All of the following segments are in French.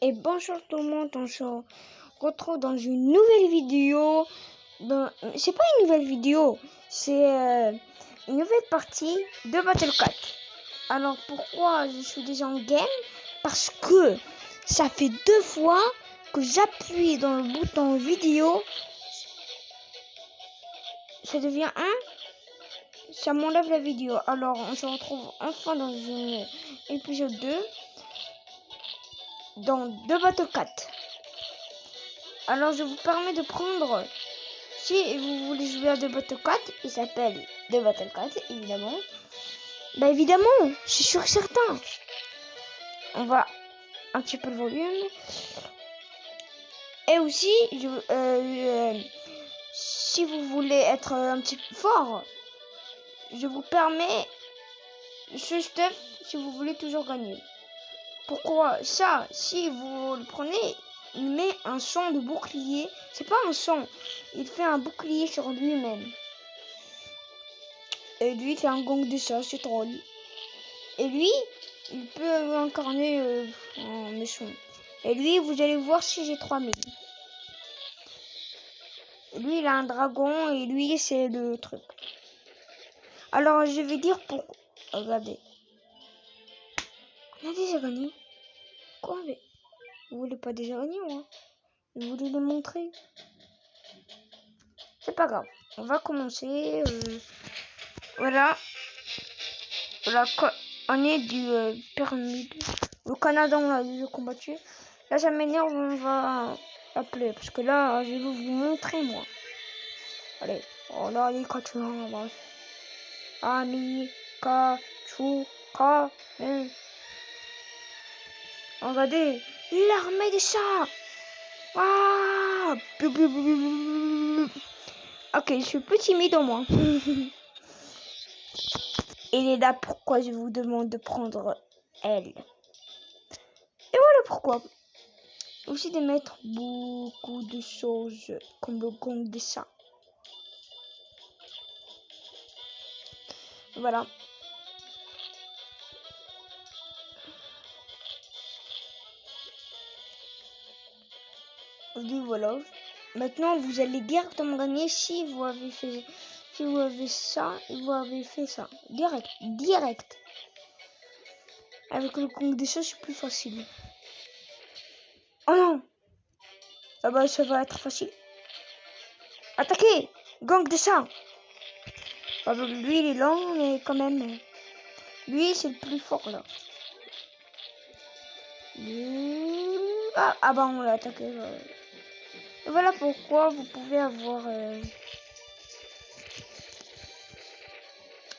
Et bonjour tout le monde, on se retrouve dans une nouvelle vidéo. C'est pas une nouvelle vidéo, c'est une nouvelle partie de Battle Cat. Alors pourquoi je suis déjà en game? Parce que ça fait 2 fois que j'appuie dans le bouton vidéo, ça devient 1, ça m'enlève la vidéo. Alors on se retrouve enfin dans un épisode 2. Dans 2 Battle Cat. Alors je vous permets de prendre, si vous voulez jouer à 2 Battle Cat, il s'appelle 2 Battle Cat évidemment. Bah évidemment, c'est sûr certain. On va un petit peu le volume. Et aussi, si vous voulez être un petit peu fort, je vous permets ce stuff si vous voulez toujours gagner. Pourquoi ça? Si vous le prenez, il met un son de bouclier. C'est pas un son, il fait un bouclier sur lui-même. Et lui, il fait un gong de ça, c'est drôle. Et lui, il peut incarner un méchant. Et lui, vous allez voir si j'ai 3000. Lui, il a un dragon et lui, c'est le truc. Alors, je vais dire pour... Regardez. On a déjà gagné. Quoi, mais... Vous voulez pas déjà gagner, moi? Je voulais le montrer. C'est pas grave. On va commencer. Voilà. On est du pyramide. Le Canada, on l'a déjà combattu. Là, ça m'énerve, on va l'appeler. Parce que là, je vais vous montrer, moi. Allez. Oh là, les Kachou. Ami, Kachou, regardez. L'armée des chats. Ah. Ok, je suis plus timide au moins. Il est là pourquoi je vous demande de prendre elle. Et voilà pourquoi. Aussi de mettre beaucoup de choses comme le gong de ça. Voilà. Et voilà. Maintenant, vous allez directement gagner si vous avez fait... Si vous avez ça, et vous avez fait ça. Direct. Avec le gong de ça, c'est plus facile. Oh non! Ah bah, ça va être facile. Attaquez! Gang de ça! Ah bah, lui, il est lent, mais quand même... Lui, c'est le plus fort, là. Ah bah, on l'a attaqué. Et voilà pourquoi vous pouvez avoir...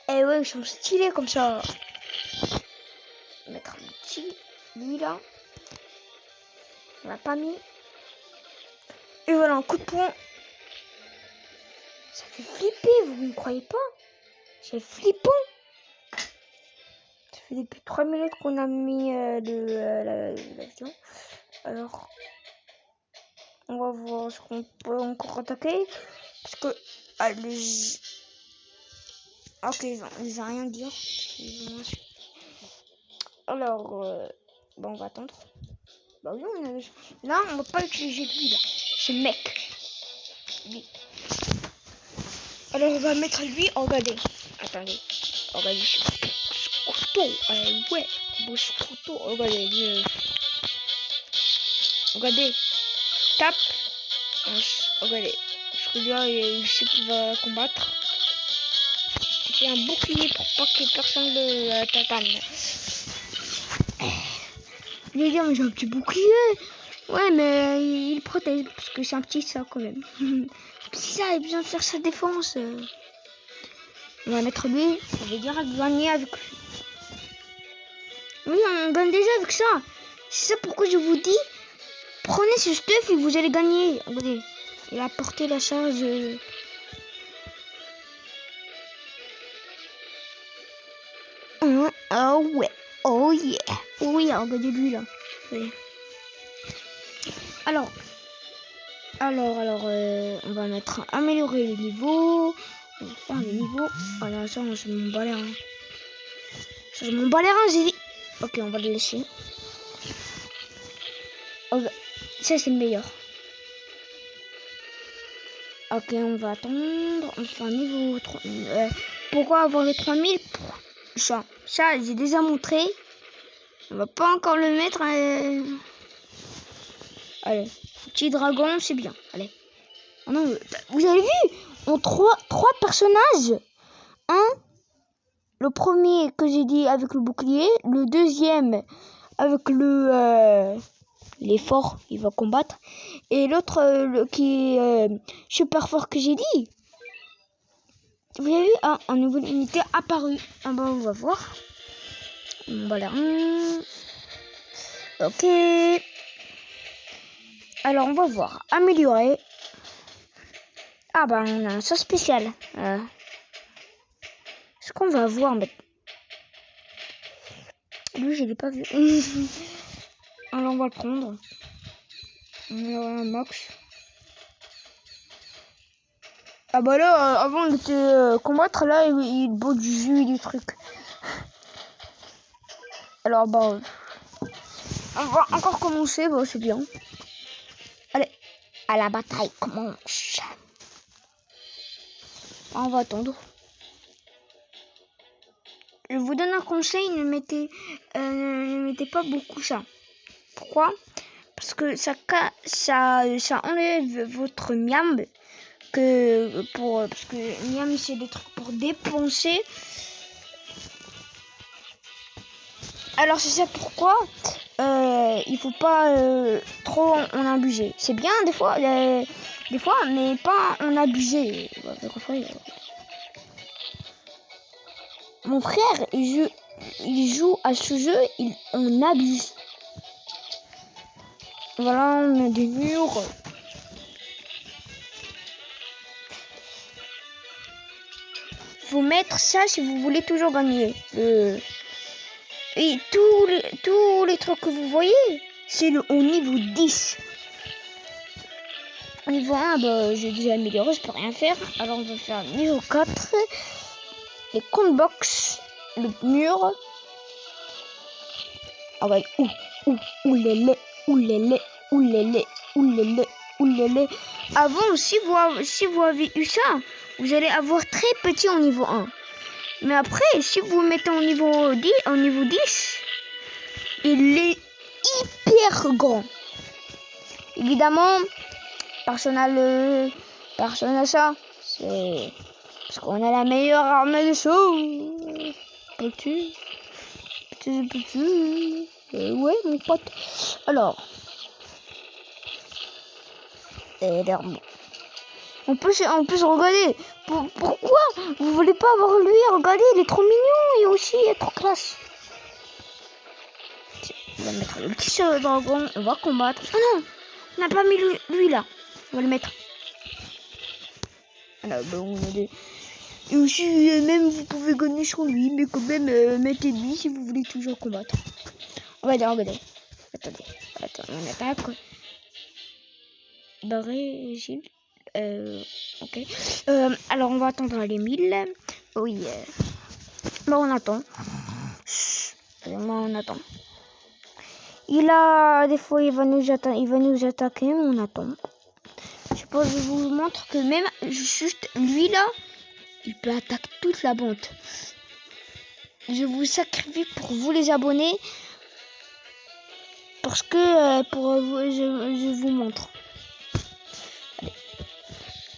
Eh ouais, ils sont stylés comme ça. Mettre un petit... Lui, là. On l'a pas mis. Et voilà, un coup de poing. Ça fait flipper, vous ne croyez pas? C'est flippant. Ça fait depuis 3 minutes qu'on a mis l'avion. Alors, on va voir ce qu'on peut encore attaquer. Parce que... Ok, ils ont rien dire. Alors, bon, on va attendre. Bah oui, là, on va pas utiliser lui, là. Ce mec. Lui. Alors, on va mettre lui. Regardez. Attendez. Regardez. Ce couteau. Ouais. Bon, ce couteau. Regardez. Regardez. Tape. Regardez. Parce que là, il sait qu'il va combattre. C'est un bouclier pour pas que personne le tatane. Je vais dire, mais j'ai un petit bouclier. Ouais, mais il protège parce que c'est un petit ça quand même. Si ça a besoin de faire sa défense, on va mettre lui. On va dire gagner avec lui. Oui, on gagne déjà avec ça. C'est ça pourquoi je vous dis, prenez ce stuff et vous allez gagner. Regardez, il a porté la charge. Oh ouais, oh yeah. Oui, regardez lui là. Oui. Alors, on va mettre améliorer les niveaux. On va faire les niveaux. Voilà, ça, je m'en bats les reins. Je m'en bats les reins, j'ai dit. Ok, on va le laisser. Oh, ça, c'est le meilleur. Ok, on va attendre. On fait un niveau 3. Pourquoi avoir les 3000? Ça, j'ai déjà montré. On va pas encore le mettre. Allez, petit dragon, c'est bien. Allez. Oh non, vous avez vu? On trois personnages. Le premier que j'ai dit avec le bouclier. Le deuxième avec le... il est fort, il va combattre. Et l'autre qui est super fort que j'ai dit. Vous avez vu, un nouveau unité apparu. Ah bah on va voir. Voilà. Ok. Alors on va voir. Améliorer. Ah bah on a un sort spécial. Ce qu'on va voir maintenant. Lui je l'ai pas vu. Alors on va le prendre. On aura un max. Ah bah là, avant de te combattre, là, il boit du jus et du truc. Alors bah, on va encore commencer, bah c'est bien. Allez, à la bataille commence. On va attendre. Je vous donne un conseil, ne mettez pas beaucoup ça. Pourquoi? Parce que ça enlève votre miam. Parce que miam c'est des trucs pour dépenser. Alors c'est ça pourquoi il faut pas trop en abuser. C'est bien des fois, mais pas en abuser. Mon frère, il joue à ce jeu, on abuse. Voilà, on a des murs. Faut mettre ça si vous voulez toujours gagner. Et tous les trucs que vous voyez, c'est au niveau 10. Au niveau 1, bah, j'ai déjà amélioré, je peux rien faire. Alors on va faire niveau 4. Les comptes box, le mur. Ah ouais, oulélé. Avant, si vous avez eu ça, vous allez avoir très petit au niveau 1. Mais après, si vous mettez au niveau 10, il est hyper grand. Évidemment, personne n'a ça. C'est parce qu'on a la meilleure armée de saut. Petit. Ouais, mon pote. Alors. On peut se regarder. Pourquoi vous voulez pas avoir lui? Regardez, il est trop mignon et aussi il est trop classe. On va mettre le petit dragon. On va combattre. Oh non, on n'a pas mis lui là. On va le mettre. Alors, bon, on a des... Et aussi, même vous pouvez gagner sur lui, mais quand même, mettez lui si vous voulez toujours combattre. Regardez. Attends, on attaque. Barré, Gilles. Ok. Alors, on va attendre les 1000. Oui. Bon, on attend. On attend. Des fois, il va nous attaquer, mais on attend. Je vous montre que même juste lui là, il peut attaquer toute la bande. Je vous sacrifie pour vous les abonnés. Parce que je vous montre.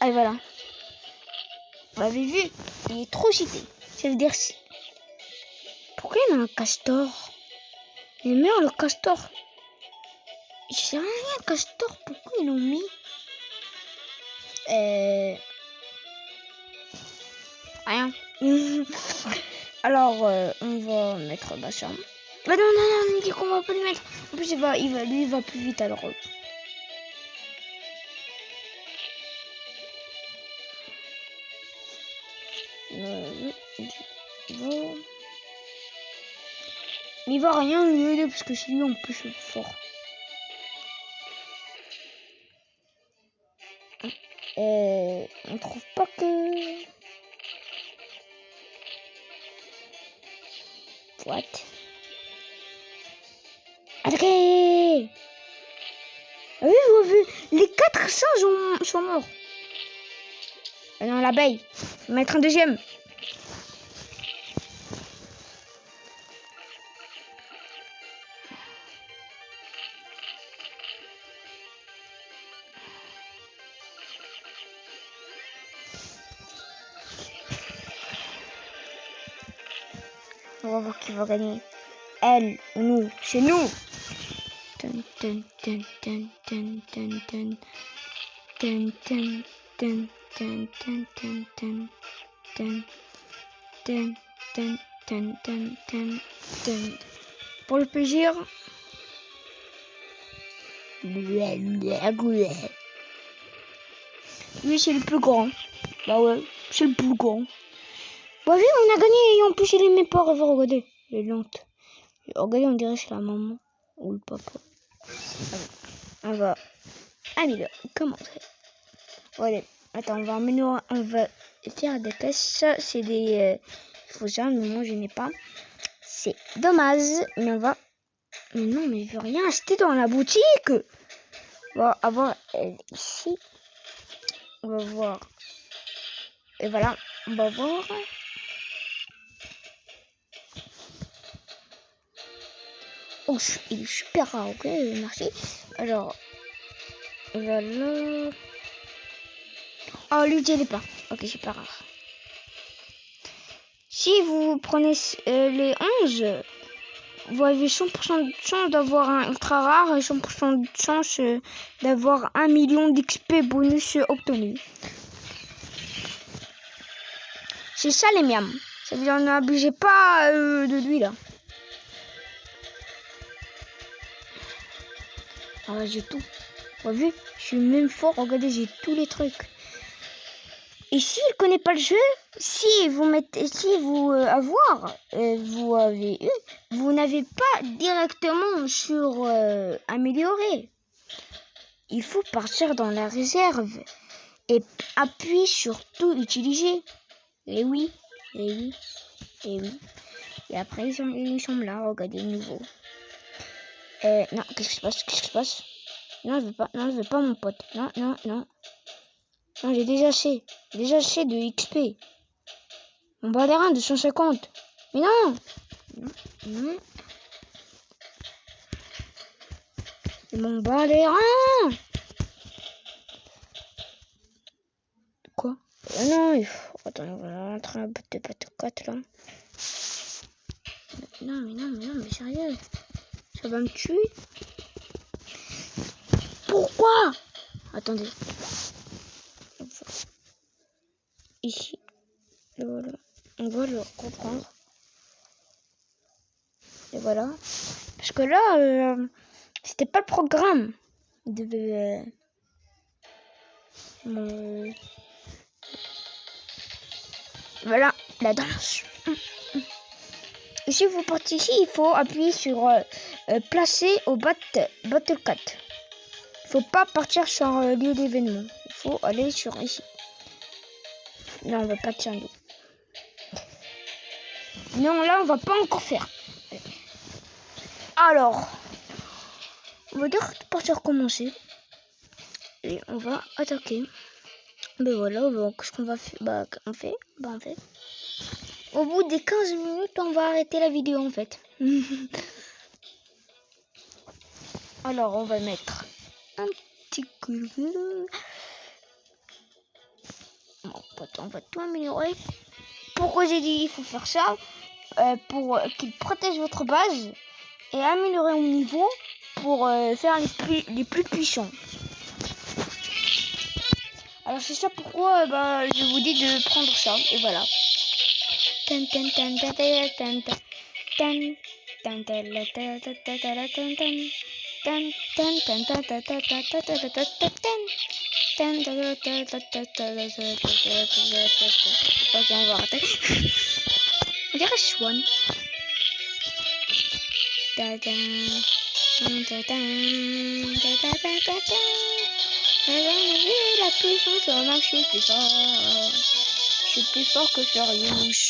Allez, voilà. Vous avez vu, il est trop cité. Ça veut dire... Pourquoi il y a un castor? Il est meilleur le castor. Je sais rien, castor, pourquoi ils l'ont mis? Rien. Alors, on va mettre ça. Bah non, on dit qu'on va pas le mettre. En plus, il va plus vite alors. Mais il va rien lui aider parce que c'est lui en plus fort. On trouve pas que... What? Attaquez! vu, les 4 singes sont morts. Ah non, l'abeille. Je vais mettre un deuxième. On va voir qui va gagner. Elle ou nous. C'est nous. Dun, dun, dun, dun, dun, dun, dun. Dun, dun, dun, dun, dun, dun, dun. Dun, dun, dun, dun, dun, dun, dun. Pour le plaisir. Lui, c'est le plus grand. Bah ouais, c'est le plus grand. Bah oui, on a gagné et en plus il aimait pas regardez. Il est lente. Regardez, on dirait c'est la maman ou le papa. On va améliorer. Comment ça? Allez, attends, on va faire des caisses. Ça, c'est des faux armes, mais moi je n'ai pas. C'est dommage, mais on va. Mais non, mais il veut rien acheter dans la boutique. On va avoir ici. On va voir. Et voilà, on va voir. Oh, il est super rare, ok, merci. Alors, voilà. Oh, lui, il est pas. Ok, c'est pas rare. Si vous prenez les 11, vous avez 100% de chance d'avoir un ultra rare et 100% de chance d'avoir 1 million d'XP bonus obtenu. C'est ça les miams. Ça veut dire n'abusez pas de lui là. Ah, j'ai tout. Vous avez vu, je suis même fort. Regardez, j'ai tous les trucs. Et s'il ne connaît pas le jeu, si vous avez eu, vous n'avez pas directement sur améliorer. Il faut partir dans la réserve et appuyer sur tout utiliser. Et oui, et oui, et oui. Et après ils sont là, regardez nouveau. Non, qu'est-ce qui se passe? Qu'est-ce qui se passe? Non, je veux pas mon pote. Non. Non, j'ai déjà assez. De XP. On bat les reins de 150. Mais non. Non. Ils m'ont bat les reins. Quoi? Non, il faut... Attends, on va rentrer un bout de patate là. Non, mais sérieux. Ça va me tuer. Pourquoi? Attendez. Ici. Et voilà. On va le reprendre. Et voilà. Parce que là, c'était pas le programme. Il devait... Voilà, la danse. Et si vous partez ici, il faut appuyer sur placer au Battle 4. Il faut pas partir sur lieu d'événement. Il faut aller sur ici. Non, on va pas tirer nous. Non, là, on va pas encore faire. Alors, on va dire partir commencer. Et on va attaquer. Ben voilà, qu'est-ce qu'on va faire? On fait. Au bout des 15 minutes, on va arrêter la vidéo en fait. Alors, on va mettre un petit coup. Bon, on va tout améliorer. Pourquoi j'ai dit il faut faire ça? Pour qu'il protège votre base et améliorer au niveau pour faire les plus puissants. Alors c'est ça pourquoi je vous dis de prendre ça et voilà. Ok, on va arrêter. On dirait Swan. La puissance, je suis plus fort. Je suis plus fort que Furious.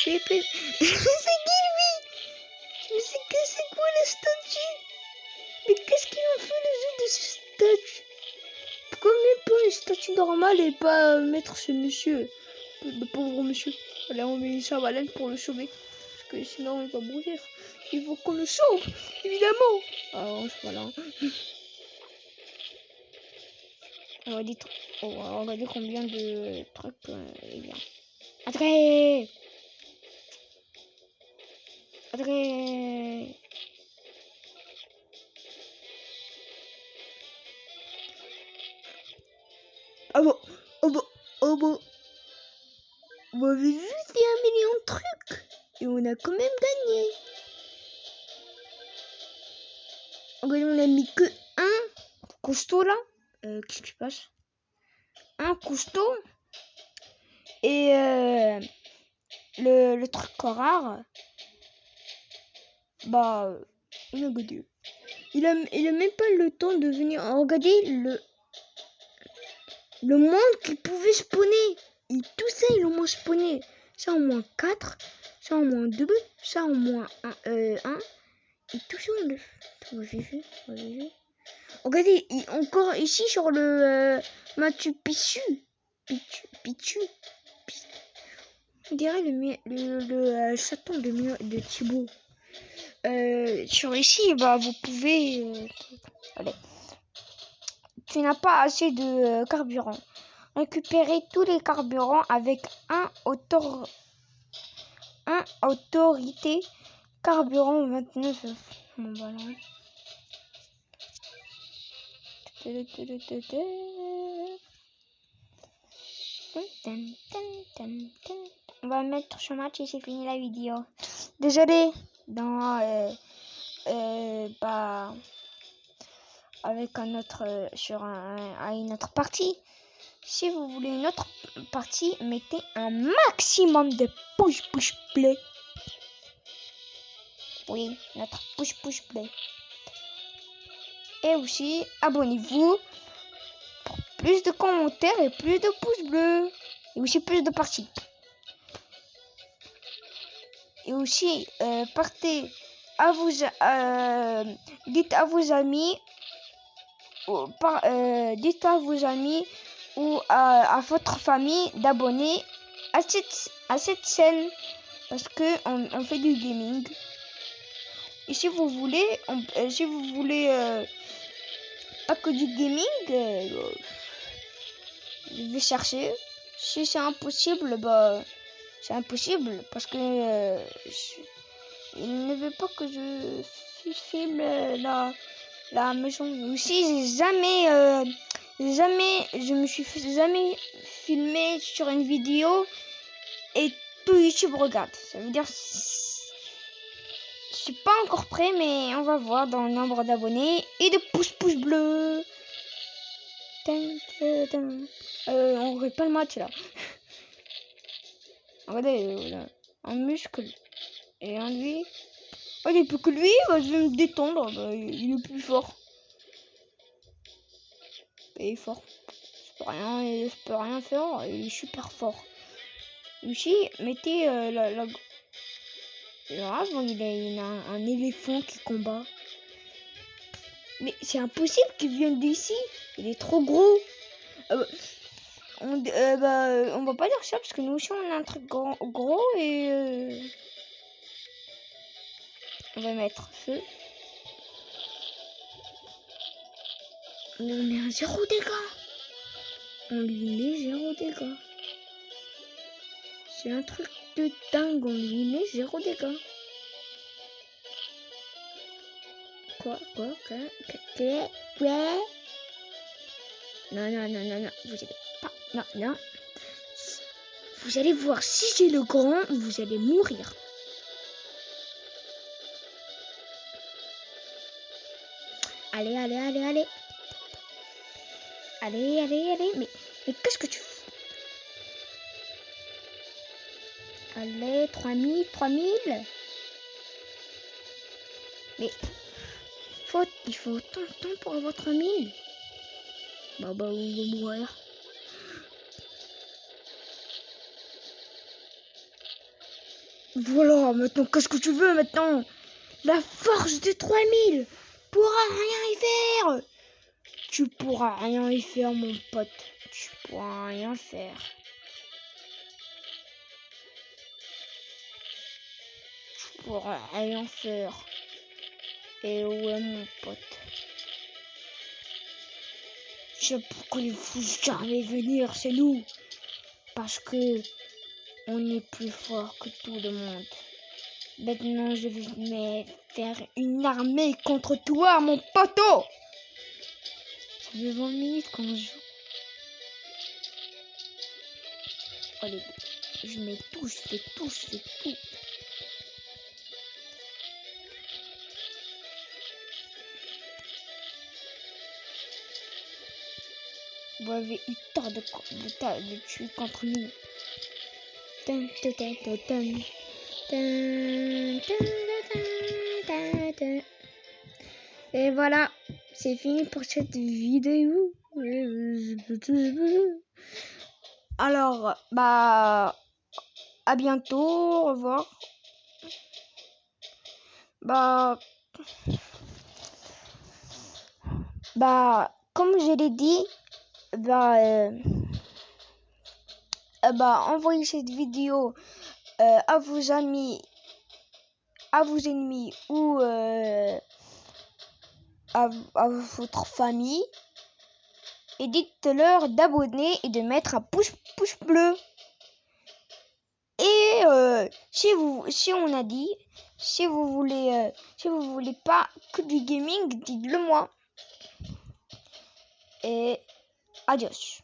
C'est qui lui? Mais c'est quoi la statue? Mais qu'est-ce qu'ils ont fait les autres de cette statue? Pourquoi même pas une statue normale et pas mettre ce monsieur? Le pauvre monsieur. Allez, on met une chavalette pour le sauver. Parce que sinon il va mourir. Il faut qu'on le sauve, évidemment. Ah, voilà. On va regarder combien de trucs il y a. Adré! Ah bon, oh bon, oh bon. Vous avez vu, c'est 1 million de trucs. Et on a quand même gagné. Regardez, on a mis que un costaud là. Qu'est-ce qui se passe? Un costaud. Et le truc rare. Bah, on a gagné. Il a même pas le temps de venir. Regardez le monde qui pouvait spawner. Et tout ça, ils l'ont spawné. Ça en moins 4. Ça en moins 2. Ça en moins 1. Et tout ça, on le fait. Regardez, encore ici sur le Machu Picchu. Pichu. On dirait le chaton de Thibaut. Sur ici, bah, vous pouvez... allez. Tu n'as pas assez de carburant. Récupérer tous les carburants avec un autorité carburant 29. Bon, voilà. On va mettre ce match et c'est fini la vidéo. Désolé. Bah, avec un autre une autre partie. Si vous voulez une autre partie, mettez un maximum de push play. Oui, notre push play. Et aussi, abonnez-vous pour plus de commentaires et plus de pouces bleus. Et aussi plus de parties. Et aussi, dites à vos amis, dites à vos amis ou à votre famille d'abonner à cette chaîne parce que on fait du gaming. Et si vous voulez, pas que du gaming, je vais chercher. Si c'est impossible, bah c'est impossible parce que il ne veut pas que je filme la maison. Aussi, je me suis jamais filmé sur une vidéo et tout YouTube regarde. Ça veut dire je suis pas encore prêt, mais on va voir dans le nombre d'abonnés et de pouces bleus. On regarde pas le match là. Regardez, voilà. Un muscle et un lui. Oh, il est plus que lui, bah, je vais me détendre. Bah, il est plus fort. Il est fort. Je peux rien faire. Il est super fort. Ici, mettez là, il a un éléphant qui combat. Mais c'est impossible qu'il vienne d'ici. Il est trop gros. On va pas dire ça parce que nous aussi on a un truc gros et on va mettre feu. On est à 0 dégâts. On lui met 0 dégâts. C'est un truc de dingue. On lui met 0 dégâts. Quoi? Non. Vous allez pas. Non. Vous allez voir, si j'ai le grand, vous allez mourir. Allez. Mais qu'est-ce que tu fais? Allez, 3000. Mais il faut autant de temps pour avoir 3000. Bah, on va mourir. Voilà, maintenant, qu'est-ce que tu veux maintenant? La force de 3000 pourra rien y faire. Tu pourras rien y faire, mon pote. Tu pourras rien faire. Tu pourras rien faire. Et ouais, mon pote. Je sais pourquoi il faut jamais venir, c'est nous. Parce que on est plus fort que tout le monde. Maintenant, je vais faire une armée contre toi, mon poteau. Ça fait 20 minutes qu'on joue. Allez, je mets touche, c'est tout. Vous avez eu tort de tuer contre nous. Et voilà, c'est fini pour cette vidéo. Alors, bah, à bientôt, au revoir. Bah, comme je l'ai dit, envoyez cette vidéo à vos amis, à vos ennemis ou à votre famille et dites-leur d'abonner et de mettre un pouce bleu. Et si vous voulez pas que du gaming, dites-le moi. Et adios.